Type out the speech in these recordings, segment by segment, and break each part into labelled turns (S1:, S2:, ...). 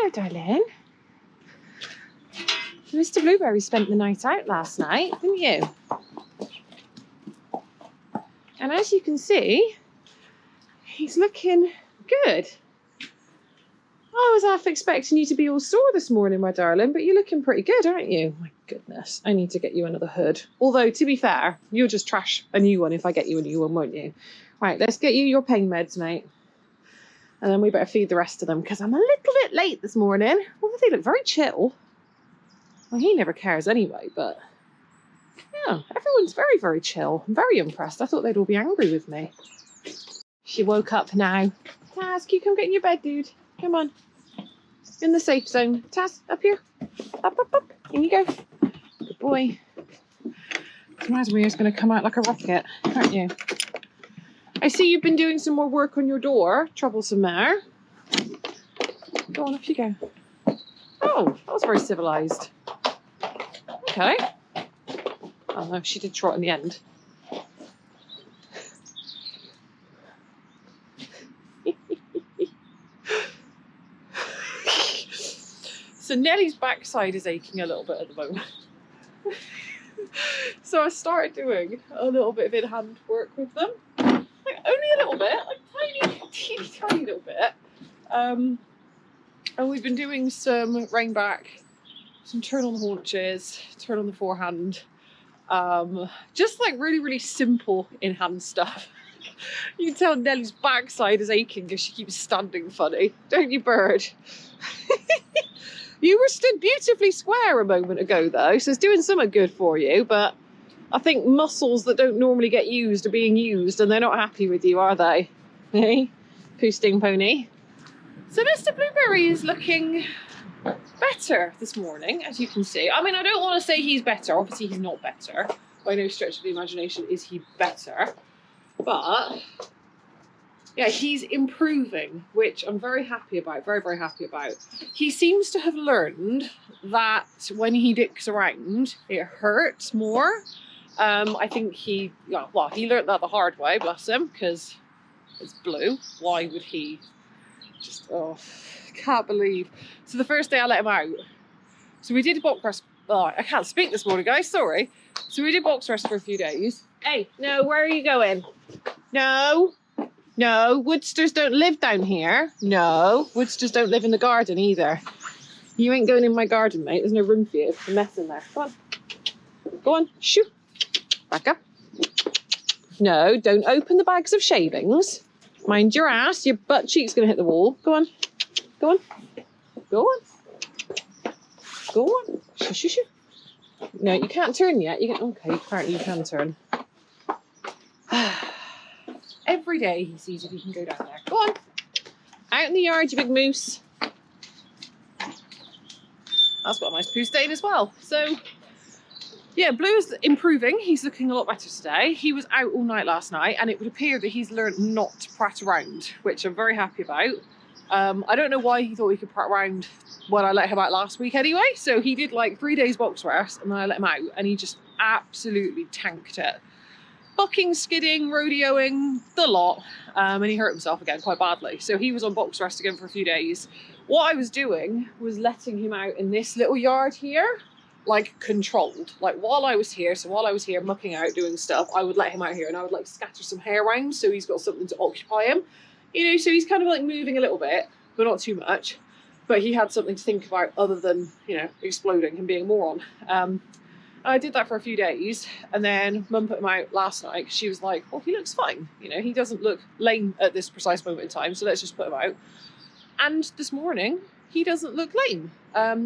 S1: Hello, darling. Mr. Blueberry spent the night out last night, didn't you? And as you can see, he's looking good. I was half expecting you to be all sore this morning, my darling, but you're looking pretty good, aren't you? My goodness, I need to get you another hood. Although, to be fair, you'll just trash a new one if I get you a new one, won't you? Right, let's get you your pain meds, mate. And then we better feed the rest of them, because I'm a little bit late this morning. Although they look very chill. Well, he never cares anyway, but... yeah, everyone's very, very chill. I'm very impressed. I thought they'd all be angry with me. She woke up now. Taz, can you come get in your bed, dude? Come on. In the safe zone. Taz, up here. Up, up, up. In you go. Good boy. Rosemary's going to come out like a rocket, aren't you? I see you've been doing some more work on your door. Troublesome there. Go on, off you go. Oh, that was very civilised. Okay. Oh no, she did trot in the end. So Nellie's backside is aching a little bit at the moment. So I started doing a little bit of in-hand work with them. Like, only a little bit, like tiny little bit. And we've been doing some rein back, some turn on the haunches, turn on the forehand. Just like really, really simple in-hand stuff. You can tell Nellie's backside is aching because she keeps standing funny. Don't you, bird? You were stood beautifully square a moment ago, though, so it's doing something good for you, but I think muscles that don't normally get used are being used, and they're not happy with you, are they? Hey? Poosting pony. So Mr. Blueberry is looking better this morning, as you can see. I mean, I don't want to say he's better. Obviously, he's not better. By no stretch of the imagination is he better. But... yeah, he's improving, which I'm very happy about, very, very happy about. He seems to have learned that when he dicks around, it hurts more. I think he learned that the hard way, bless him, because it's Blue. Why would he just, oh, can't believe. So the first day I let him out, so we did box rest. Oh, I can't speak this morning, guys, sorry. So we did box rest for a few days. Hey, no, where are you going? No. No, Woodsters don't live down here. No, Woodsters don't live in the garden either. You ain't going in my garden, mate. There's no room for you. There's a mess in there. Go on. Go on. Shoo. Back up. No, don't open the bags of shavings. Mind your ass. Your butt cheek's going to hit the wall. Go on. Go on. Go on. Go on. Shoo, shoo, shoo. No, you can't turn yet. You can. Okay, apparently you can turn. Every day he sees if he can go down there. Go on. Out in the yard, you big moose. That's got a nice poo stain as well. So, yeah, Blue is improving. He's looking a lot better today. He was out all night last night, and it would appear that he's learned not to prat around, which I'm very happy about. I don't know why he thought he could prat around when I let him out last week anyway. So he did like 3 days box rest, and then I let him out, and he just absolutely tanked it. Bucking, skidding, rodeoing, the lot, and he hurt himself again quite badly. So he was on box rest again for a few days. What I was doing was letting him out in this little yard here, like controlled. Like while I was here mucking out, doing stuff, I would let him out here and I would like scatter some hair around so he's got something to occupy him. You know, so he's kind of like moving a little bit, but not too much. But he had something to think about other than, you know, exploding and being a moron. I did that for a few days, and then Mum put him out last night. She was like, well, he looks fine. You know, he doesn't look lame at this precise moment in time, so let's just put him out. And this morning, he doesn't look lame.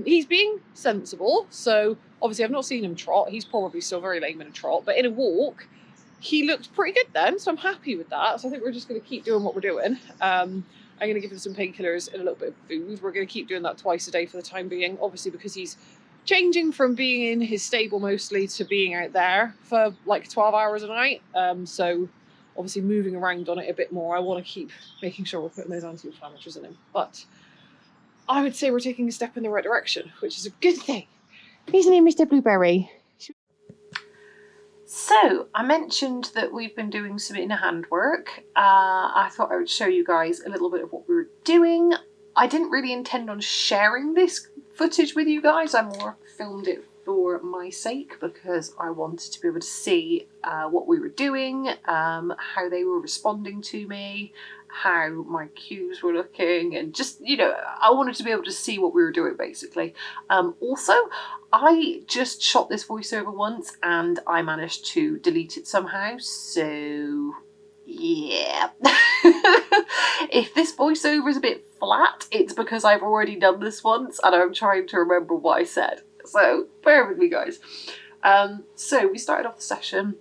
S1: He's being sensible, so obviously I've not seen him trot. He's probably still very lame in a trot, but in a walk, he looked pretty good then, so I'm happy with that. So I think we're just going to keep doing what we're doing. I'm going to give him some painkillers and a little bit of food. We're going to keep doing that twice a day for the time being, obviously because he's changing from being in his stable mostly to being out there for like 12 hours a night. So obviously moving around on it a bit more. I want to keep making sure we're putting those anti-inflammatories in him. But I would say we're taking a step in the right direction, which is a good thing. Isn't it, Mr. Blueberry? So I mentioned that we've been doing some in-hand work. I thought I would show you guys a little bit of what we were doing. I didn't really intend on sharing this footage with you guys. I more filmed it for my sake because I wanted to be able to see what we were doing, how they were responding to me, how my cues were looking, and just, you know, I wanted to be able to see what we were doing basically. Also, I just shot this voiceover once and I managed to delete it somehow, so yeah. If this voiceover is a bit flat, it's because I've already done this once and I'm trying to remember what I said. So bear with me, guys. So we started off the session,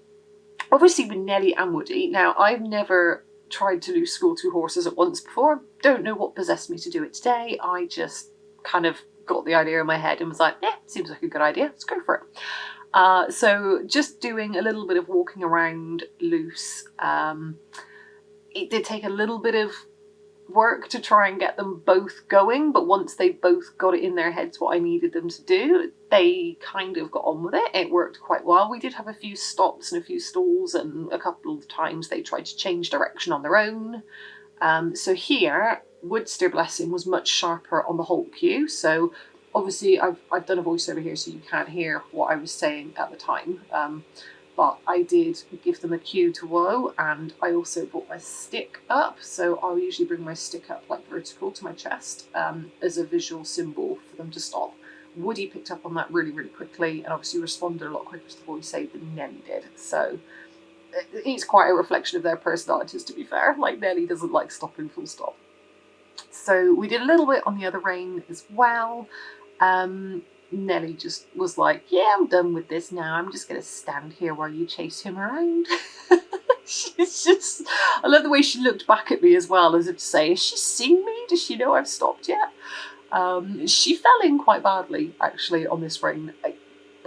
S1: obviously with Nellie and Woody. Now, I've never tried to do school 2 horses at once before. Don't know what possessed me to do it today. I just kind of got the idea in my head and was like, yeah, seems like a good idea. Let's go for it. So just doing a little bit of walking around loose. It did take a little bit of work to try and get them both going, but once they both got it in their heads what I needed them to do, they kind of got on with it. It worked quite well. We did have a few stops and a few stalls, and a couple of times they tried to change direction on their own. So here, Woodster, bless him, was much sharper on the halt cue. So obviously I've done a voiceover here so you can't hear what I was saying at the time. But I did give them a cue to whoa, and I also brought my stick up. So I'll usually bring my stick up like vertical to my chest as a visual symbol for them to stop. Woody picked up on that really, really quickly and obviously responded a lot quicker to the voice aid than Nellie did. So it's quite a reflection of their personalities, to be fair. Like, Nellie doesn't like stopping full stop. So we did a little bit on the other rein as well. Nellie just was like, yeah, I'm done with this now. I'm just going to stand here while you chase him around. She's just, I love the way she looked back at me as well, as if to say, has she seen me? Does she know I've stopped yet? She fell in quite badly, actually, on this rein.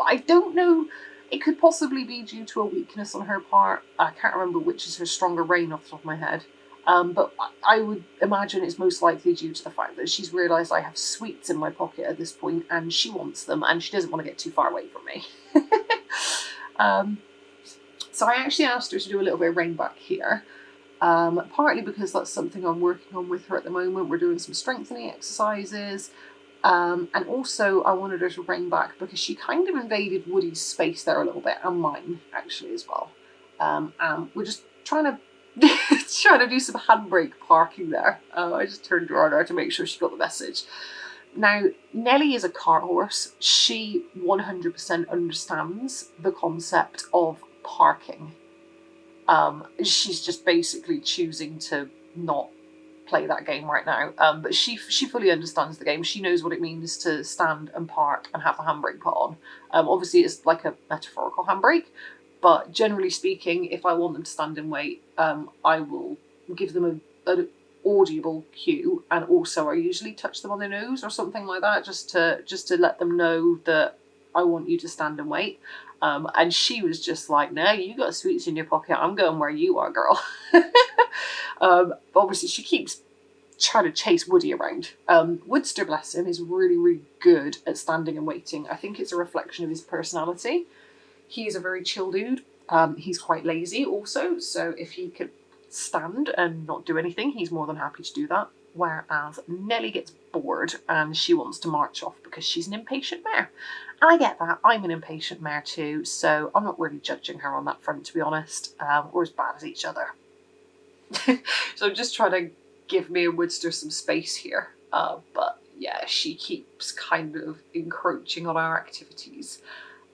S1: I don't know, it could possibly be due to a weakness on her part. I can't remember which is her stronger rein off the top of my head. But I would imagine it's most likely due to the fact that she's realised I have sweets in my pocket at this point and she wants them and she doesn't want to get too far away from me. So I actually asked her to do a little bit of rein back here, partly because that's something I'm working on with her at the moment. We're doing some strengthening exercises, and also I wanted her to rein back because she kind of invaded Woody's space there a little bit, and mine actually as well. We're just trying to do some handbrake parking there. I just turned her on her to make sure she got the message. Now, Nellie is a cart horse. She 100% understands the concept of parking. She's just basically choosing to not play that game right now. But she fully understands the game. She knows what it means to stand and park and have the handbrake put on. Obviously, it's like a metaphorical handbrake. But generally speaking, if I want them to stand and wait, I will give them an audible cue, and also I usually touch them on their nose or something like that, just to let them know that I want you to stand and wait. And she was just like, no, you got sweets in your pocket, I'm going where you are, girl. Obviously she keeps trying to chase Woody around. Woodster, bless him, is really, really good at standing and waiting. I think it's a reflection of his personality. He's a very chill dude. He's quite lazy also, so if he could stand and not do anything, he's more than happy to do that. Whereas Nellie gets bored and she wants to march off because she's an impatient mare. And I get that, I'm an impatient mare too, so I'm not really judging her on that front, to be honest. We're as bad as each other. So I'm just trying to give me and Woodster some space here. But yeah, she keeps kind of encroaching on our activities.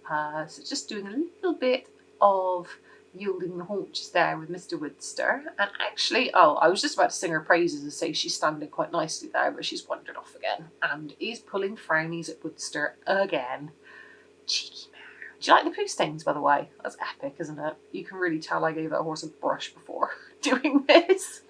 S1: So just doing a little bit of yielding the haunches there with Mr. Woodster. And actually, I was just about to sing her praises and say she's standing quite nicely there, but she's wandered off again and is pulling frownies at Woodster again. Cheeky mare. Do you like the poo stains, by the way? That's epic, isn't it? You can really tell I gave that horse a brush before doing this.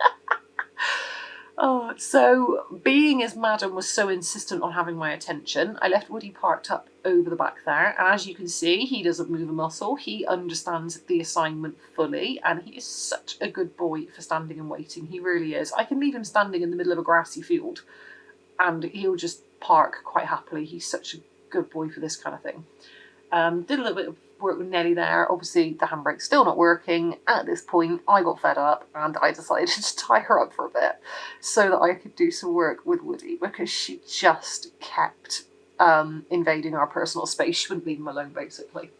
S1: So being as Madam was so insistent on having my attention, I left Woody parked up over the back there, and as you can see, he doesn't move a muscle. He understands the assignment fully, and he is such a good boy for standing and waiting. He really is. I can leave him standing in the middle of a grassy field and he'll just park quite happily. He's such a good boy for this kind of thing. Did a little bit of work with Nelly there. Obviously the handbrake's still not working. At this point I got fed up and I decided to tie her up for a bit so that I could do some work with Woody, because she just kept invading our personal space. She wouldn't leave him alone, basically.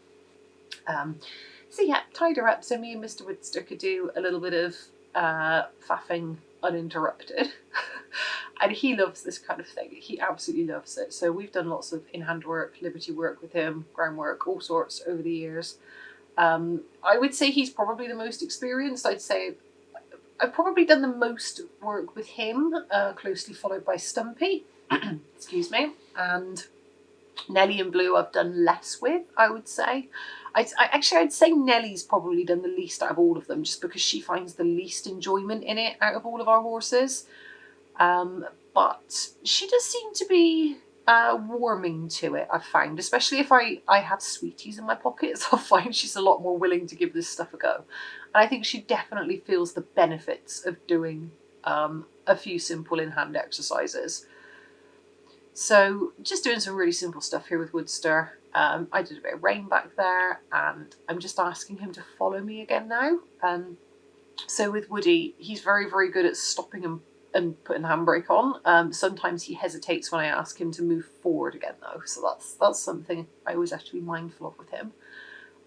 S1: So yeah, tied her up so me and Mr. Woodster could do a little bit of faffing uninterrupted. And he loves this kind of thing. He absolutely loves it. So we've done lots of in-hand work, liberty work with him, groundwork, all sorts over the years. I would say he's probably the most experienced. I'd say I've probably done the most work with him, closely followed by Stumpy. Excuse me. And Nelly and Blue I've done less with, I would say. I'd say Nelly's probably done the least out of all of them, just because she finds the least enjoyment in it out of all of our horses. But she does seem to be warming to it, I've found. Especially if I have sweeties in my pockets, I'll find she's a lot more willing to give this stuff a go. And I think she definitely feels the benefits of doing a few simple in-hand exercises. So just doing some really simple stuff here with Woodster. I did a bit of rein back there, and I'm just asking him to follow me again now. So with Woody, he's very, very good at stopping and putting the handbrake on. Sometimes he hesitates when I ask him to move forward again though, so that's something I always have to be mindful of with him.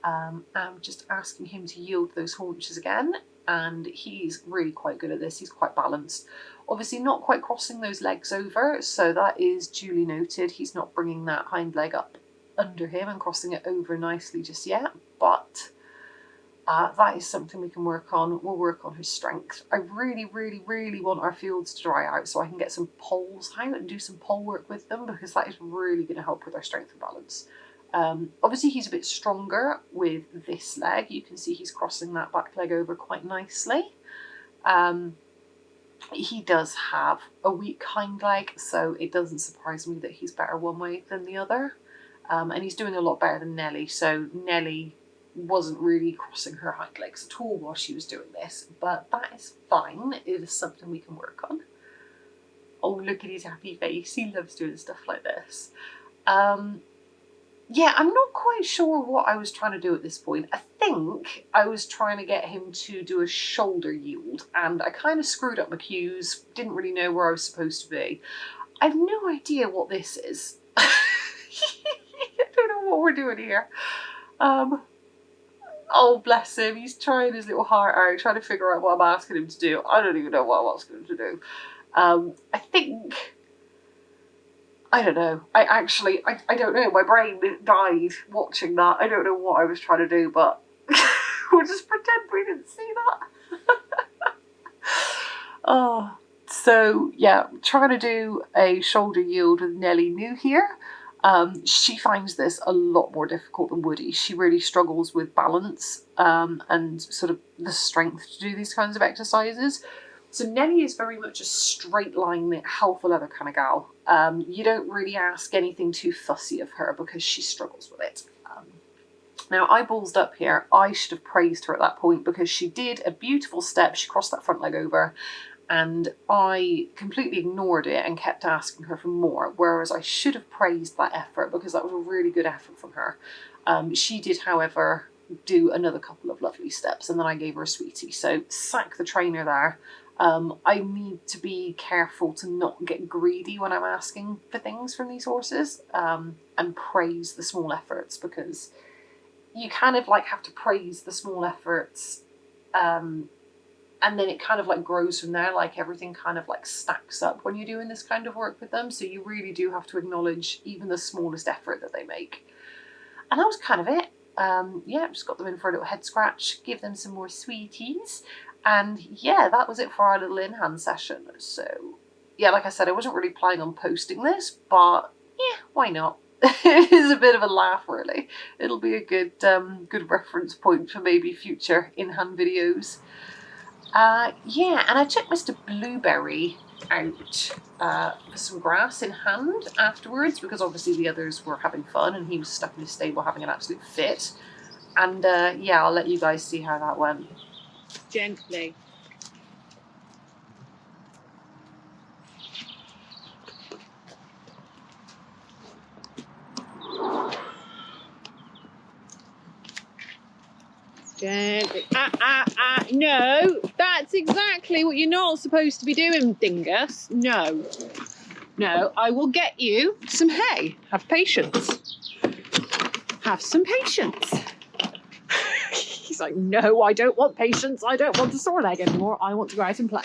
S1: I'm just asking him to yield those haunches again, and he's really quite good at this. He's quite balanced. Obviously not quite crossing those legs over, so that is duly noted. He's not bringing that hind leg up under him and crossing it over nicely just yet, but that is something we can work on. We'll work on his strength. I really, really, really want our fields to dry out so I can get some poles out and do some pole work with them, because that is really going to help with our strength and balance. Obviously he's a bit stronger with this leg. You can see he's crossing that back leg over quite nicely. He does have a weak hind leg, so it doesn't surprise me that he's better one way than the other. And he's doing a lot better than Nelly. So Nelly wasn't really crossing her hind legs at all while she was doing this, but that is fine. It is something we can work on. Oh, look at his happy face. He loves doing stuff like this. Yeah, I'm not quite sure what I was trying to do at this point. I think I was trying to get him to do a shoulder yield, and I kind of screwed up my cues, didn't really know where I was supposed to be. I've no idea what this is. I don't know what we're doing here. Oh, bless him. He's trying his little heart out, trying to figure out what I'm asking him to do. I don't even know what I'm asking him to do. I think... I don't know. I don't know. My brain died watching that. I don't know what I was trying to do, but we'll just pretend we didn't see that. Oh, so yeah, trying to do a shoulder yield with Nelly New here. She finds this a lot more difficult than Woody. She really struggles with balance and sort of the strength to do these kinds of exercises. So Nelly is very much a straight line, helpful leather kind of gal. You don't really ask anything too fussy of her because she struggles with it. Now I ballsed up here. I should have praised her at that point because she did a beautiful step. She crossed that front leg over, and I completely ignored it and kept asking her for more, whereas I should have praised that effort because that was a really good effort from her. She did, however, do another couple of lovely steps, and then I gave her a sweetie. So sack the trainer there. I need to be careful to not get greedy when I'm asking for things from these horses, and praise the small efforts, because you kind of like have to praise the small efforts, and then it kind of like grows from there. Like everything kind of like stacks up when you're doing this kind of work with them. So you really do have to acknowledge even the smallest effort that they make. And that was kind of it. Yeah, just got them in for a little head scratch, give them some more sweeties. And yeah, that was it for our little in-hand session. So yeah, like I said, I wasn't really planning on posting this, but yeah, why not? It is a bit of a laugh, really. It'll be a good reference point for maybe future in-hand videos. Yeah, and I took Mr. Blueberry out for some grass in hand afterwards, because obviously the others were having fun and he was stuck in his stable having an absolute fit. And yeah, I'll let you guys see how that went.
S2: Gently.
S1: Gently. No, that's exactly what you're not supposed to be doing, dingus. No. No, I will get you some hay. Have patience. Have some patience. He's like, no, I don't want patience. I don't want a sore leg anymore. I want to go out and play.